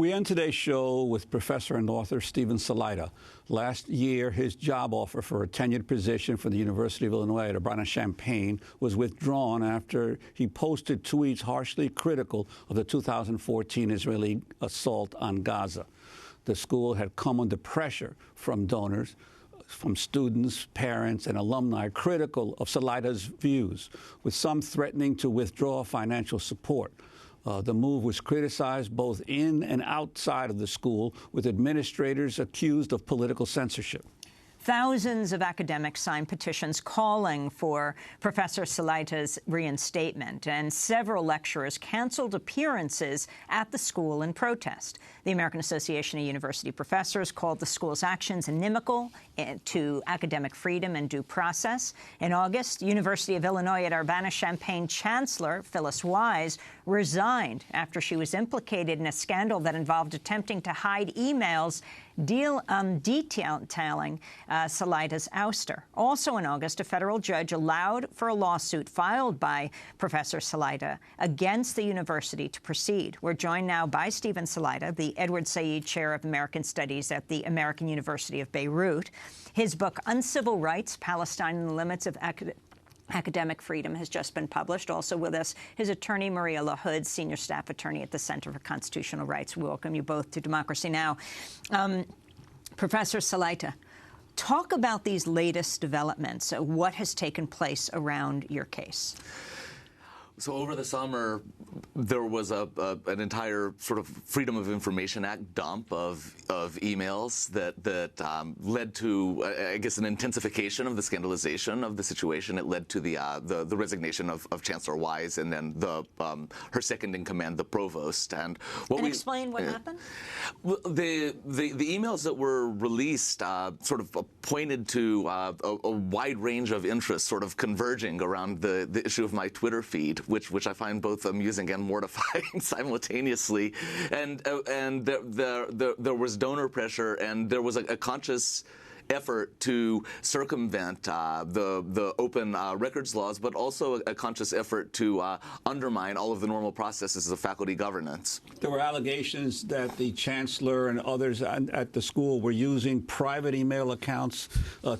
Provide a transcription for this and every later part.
We end today's show with professor and author Stephen Salaita. Last year, his job offer for a tenured position for the University of Illinois at Urbana-Champaign was withdrawn after he posted tweets harshly critical of the 2014 Israeli assault on Gaza. The school had come under pressure from donors, from students, parents, and alumni critical of Salaita's views, with some threatening to withdraw financial support. The move was criticized both in and outside of the school, with administrators accused of political censorship. Thousands of academics signed petitions calling for Professor Salaita's reinstatement, and several lecturers canceled appearances at the school in protest. The American Association of University Professors called the school's actions inimical to academic freedom and due process. In August, University of Illinois at Urbana-Champaign Chancellor Phyllis Wise resigned after she was implicated in a scandal that involved attempting to hide emails detailing Salaita's ouster. Also in August, a federal judge allowed for a lawsuit filed by Professor Salaita against the university to proceed. We're joined now by Stephen Salaita, the Edward Said Chair of American Studies at the American University of Beirut. His book, Uncivil Rights, Palestine and the Limits of Academic Freedom, has just been published. Also with us, his attorney, Maria LaHood, senior staff attorney at the Center for Constitutional Rights. We welcome you both to Democracy Now! Professor Salaita, talk about these latest developments. What has taken place around your case? So over the summer, there was an entire sort of Freedom of Information Act dump of emails that led to, I guess, an intensification of the scandalization of the situation. It led to the resignation of Chancellor Wise and then her second in command, the provost. Explain what happened. Well, the emails that were released sort of pointed to a wide range of interests, sort of converging around the issue of my Twitter feed, which I find both amusing and mortifying simultaneously. And there was donor pressure, and there was a conscious effort to circumvent the open records laws, but also a conscious effort to undermine all of the normal processes of faculty governance. There were allegations that the chancellor and others at the school were using private email accounts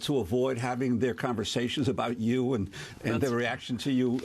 to avoid having their conversations about you and their reaction to you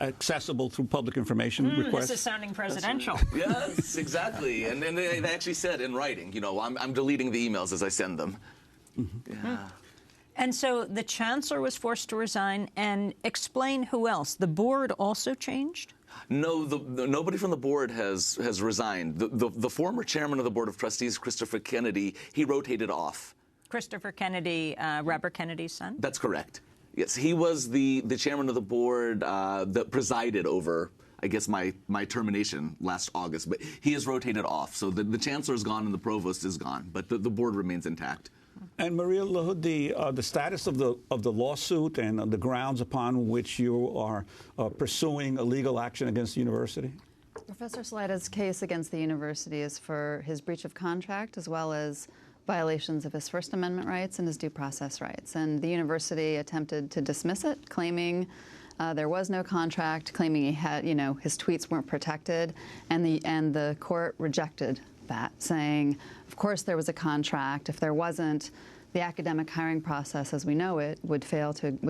accessible through public information requests. This is sounding presidential. Yes, exactly. And they actually said in writing, you know, I'm deleting the emails as I send them. Yeah. And so the chancellor was forced to resign. And explain who else. The board also changed? No, nobody from the board has resigned. The former chairman of the Board of Trustees, Christopher Kennedy, he rotated off. Christopher Kennedy, Robert Kennedy's son? That's correct. Yes, he was the chairman of the board that presided over, I guess, my termination last August. But he has rotated off. So the chancellor is gone and the provost is gone. But the board remains intact. And Maria LaHood, the status of the lawsuit and the grounds upon which you are pursuing a legal action against the university? Professor Salaita's case against the university is for his breach of contract as well as violations of his First Amendment rights and his due process rights. And the university attempted to dismiss it, claiming there was no contract, claiming he had, his tweets weren't protected, and the court rejected that, saying, of course there was a contract. If there wasn't, the academic hiring process as we know it would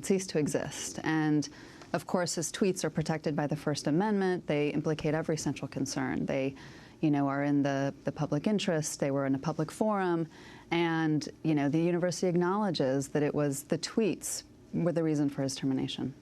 cease to exist. And of course his tweets are protected by the First Amendment. They implicate every central concern. They, are in the public interest. They were in a public forum. And, the university acknowledges that it was the tweets were the reason for his termination.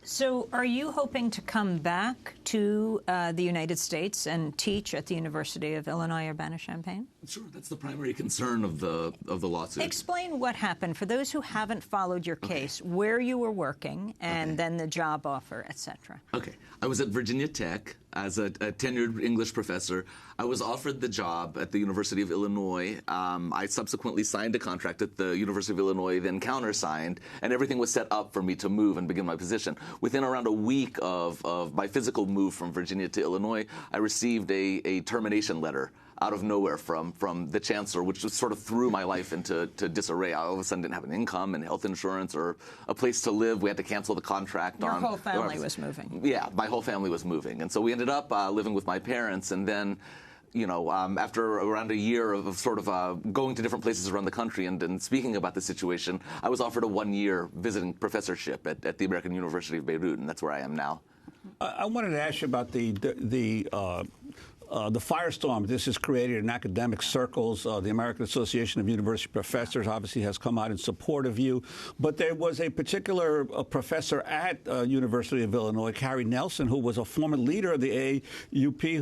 So are you hoping to come back to the United States and teach at the University of Illinois Urbana-Champaign? Sure, that's the primary concern of the lawsuit. Explain what happened for those who haven't followed your case, where you were working, and then the job offer, et cetera. Okay. I was at Virginia Tech as a tenured English professor. I was offered the job at the University of Illinois. I subsequently signed a contract at the University of Illinois, then countersigned, and everything was set up for me to move and begin my position. Within around a week of my physical move from Virginia to Illinois, I received a termination letter out of nowhere from the chancellor, which just sort of threw my life into disarray. I all of a sudden didn't have an income and health insurance or a place to live. We had to cancel the contract. Your whole family was moving. Yeah, my whole family was moving. And so we ended up living with my parents. And then, after around a year of sort of going to different places around the country and speaking about the situation, I was offered a one-year visiting professorship at the American University of Beirut, and that's where I am now. I wanted to ask you about the firestorm this has created in academic circles. The American Association of University Professors obviously has come out in support of you. But there was a particular professor at University of Illinois, Carrie Nelson, who was a former leader of the AUP,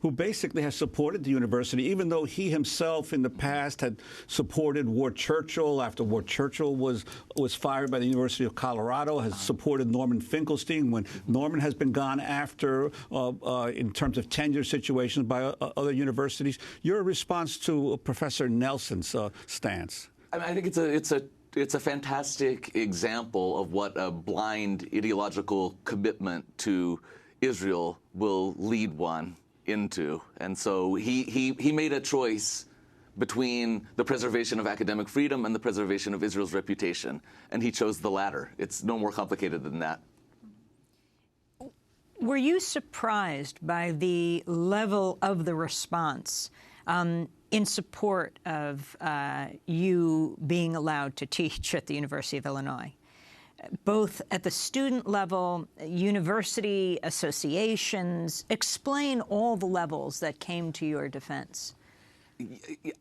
who basically has supported the university, even though he himself in the past had supported Ward Churchill after Ward Churchill was fired by the University of Colorado, has supported Norman Finkelstein when Norman has been gone after in terms of tenure situations by other universities. Your response to Professor Nelson's stance? I think it's a fantastic example of what a blind ideological commitment to Israel will lead one into. And so he made a choice between the preservation of academic freedom and the preservation of Israel's reputation, and he chose the latter. It's no more complicated than that. Were you surprised by the level of the response in support of you being allowed to teach at the University of Illinois, both at the student level, university associations? Explain all the levels that came to your defense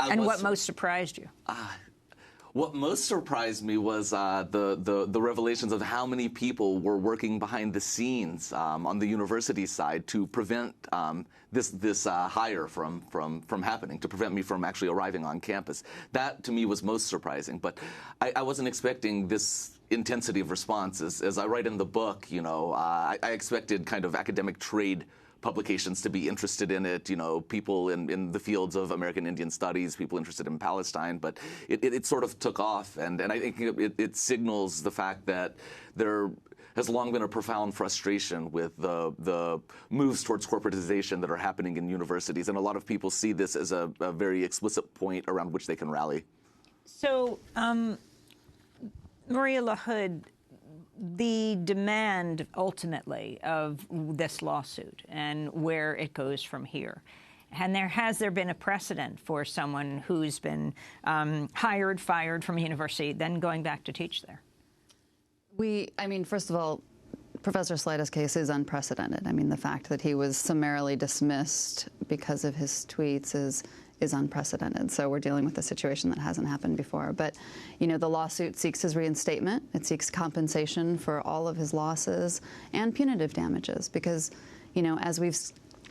and what most surprised you. What most surprised me was the revelations of how many people were working behind the scenes on the university side to prevent this hire from happening, to prevent me from actually arriving on campus. That, to me, was most surprising. But I wasn't expecting this intensity of response. As I write in the book, I expected kind of academic trade publications to be interested in it, people in the fields of American Indian Studies, people interested in Palestine, but it sort of took off, and I think it signals the fact that there has long been a profound frustration with the moves towards corporatization that are happening in universities, and a lot of people see this as a very explicit point around which they can rally. So, Maria LaHood, the demand ultimately of this lawsuit and where it goes from here, and has there been a precedent for someone who's been hired, fired from a university, then going back to teach there? First of all, Professor Salaita's case is unprecedented. The fact that he was summarily dismissed because of his tweets is unprecedented. So we're dealing with a situation that hasn't happened before. But, the lawsuit seeks his reinstatement. It seeks compensation for all of his losses and punitive damages because, as we've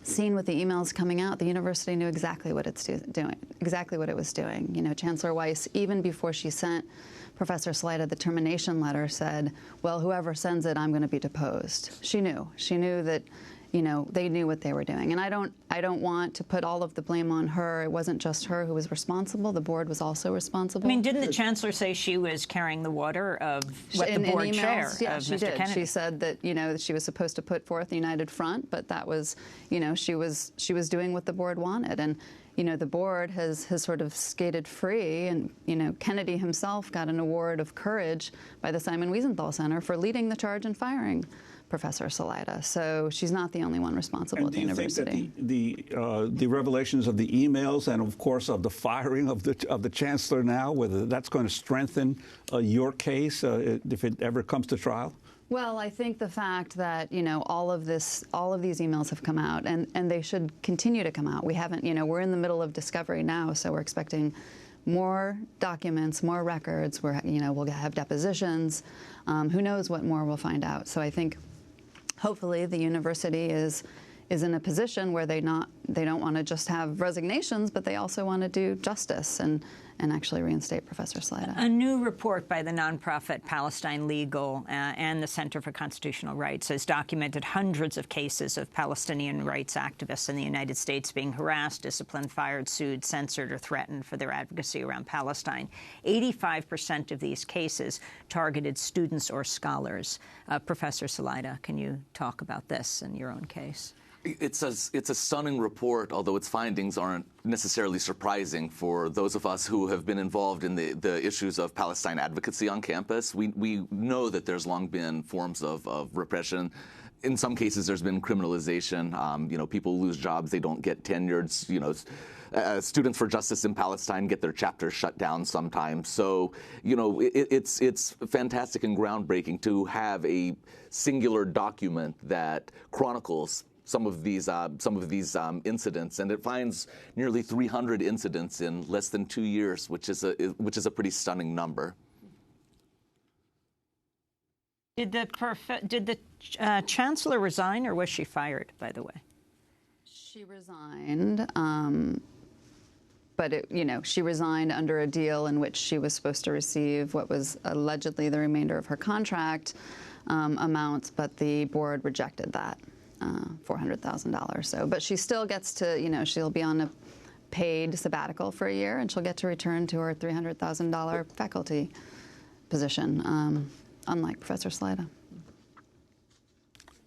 seen with the emails coming out, the university knew exactly what it's doing, exactly what it was doing. Chancellor Weiss, even before she sent Professor Salaita the termination letter, said, well, whoever sends it, I'm going to be deposed. She knew that they knew what they were doing. And I don't want to put all of the blame on her. It wasn't just her who was responsible. The board was also responsible. Didn't the chancellor say she was carrying the water of what the board chair of Mr. Kennedy? She said that, she was supposed to put forth a united front, but that was, she was doing what the board wanted. And, the board has sort of skated free. And, Kennedy himself got an award of courage by the Simon Wiesenthal Center for leading the charge and firing Professor Salaita. So she's not the only one responsible at the university. Do you think that the revelations of the emails and, of course, of the firing of the chancellor now, whether that's going to strengthen your case if it ever comes to trial? Well, I think the fact that, all of these emails have come out, and they should continue to come out. We haven't, we're in the middle of discovery now, so we're expecting more documents, more records. We'll have depositions. Who knows what more we'll find out. So I think hopefully the university is in a position where they don't want to just have resignations, but they also want to do justice and actually reinstate Professor Salaita. A new report by the nonprofit Palestine Legal and the Center for Constitutional Rights has documented hundreds of cases of Palestinian rights activists in the United States being harassed, disciplined, fired, sued, censored, or threatened for their advocacy around Palestine. 85% of these cases targeted students or scholars. Professor Salaita, can you talk about this in your own case? It's a stunning report, although its findings aren't necessarily surprising for those of us who have been involved in the issues of Palestine advocacy on campus. We know that there's long been forms of repression in some cases, there's been criminalization. You know, people lose jobs, they don't get tenured. You know, Students for Justice in Palestine get their chapters shut down sometimes. So, you know, it's fantastic and groundbreaking to have a singular document that chronicles some of these incidents, and it finds nearly 300 incidents in less than 2 years, which is a pretty stunning number. Did the chancellor resign, or was she fired, by the way? She resigned, but she resigned under a deal in which she was supposed to receive what was allegedly the remainder of her contract amount, but the board rejected that, $400,000. So, but she still gets to, she'll be on a paid sabbatical for a year, and she'll get to return to her $300,000 faculty position, unlike Professor Salaita.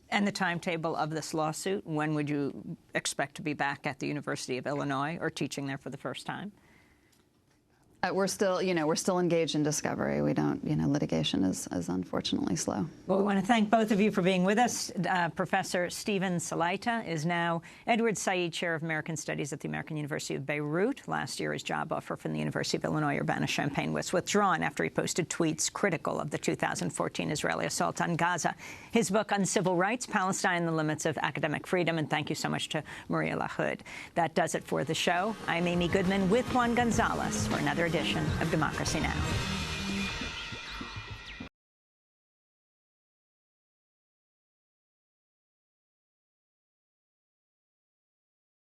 And the timetable of this lawsuit, when would you expect to be back at the University of Illinois or teaching there for the first time? We're still engaged in discovery. We don't, litigation is unfortunately slow. Well, we want to thank both of you for being with us. Professor Stephen Salaita is now Edward Said Chair of American Studies at the American University of Beirut. Last year, his job offer from the University of Illinois Urbana-Champaign was withdrawn after he posted tweets critical of the 2014 Israeli assault on Gaza. His book on civil rights, Palestine and the Limits of Academic Freedom. And thank you so much to Maria LaHood. That does it for the show. I'm Amy Goodman with Juan Gonzalez for another edition of Democracy Now!